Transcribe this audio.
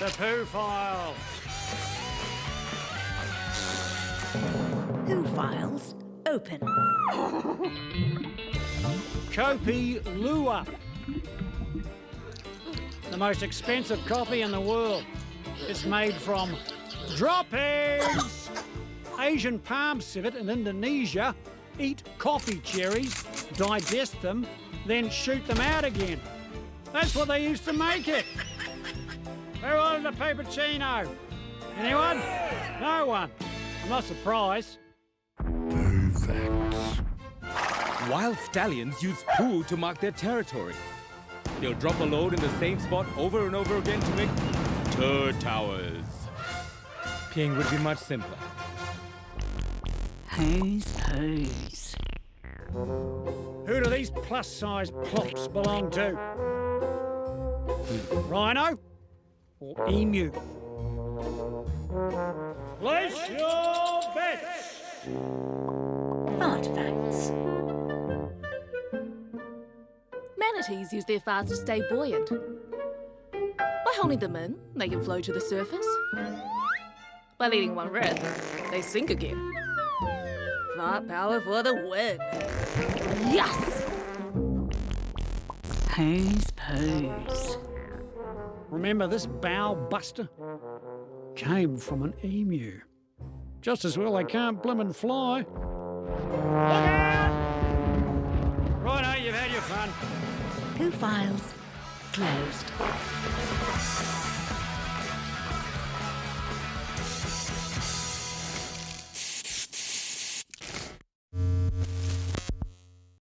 to Poo Files. Poo Files open. Kopi Lua. The most expensive coffee in the world. It's made from droppings. Asian Palm Civet in Indonesia eat coffee cherries, digest them, then shoot them out again. That's what they used to make it. Who ordered a Poopacino? Anyone? No one. I'm not surprised. Poo Facts. Wild stallions use poo to mark their territory. They'll drop a load in the same spot over and over again to make turd towers. Peeing would be much simpler. Who's poos? Who do these plus-size plops belong to? Rhino or emu? Place your bets! Fart facts. Manatees use their farts to stay buoyant. By holding them in, they can float to the surface. By letting one rip, they sink again. Fart power for the win. Yes! Who's poos? Remember, this bow buster came from an emu. Just as well they can't blimmin' fly. Look out! Righto, you've had your fun. Poo Files closed.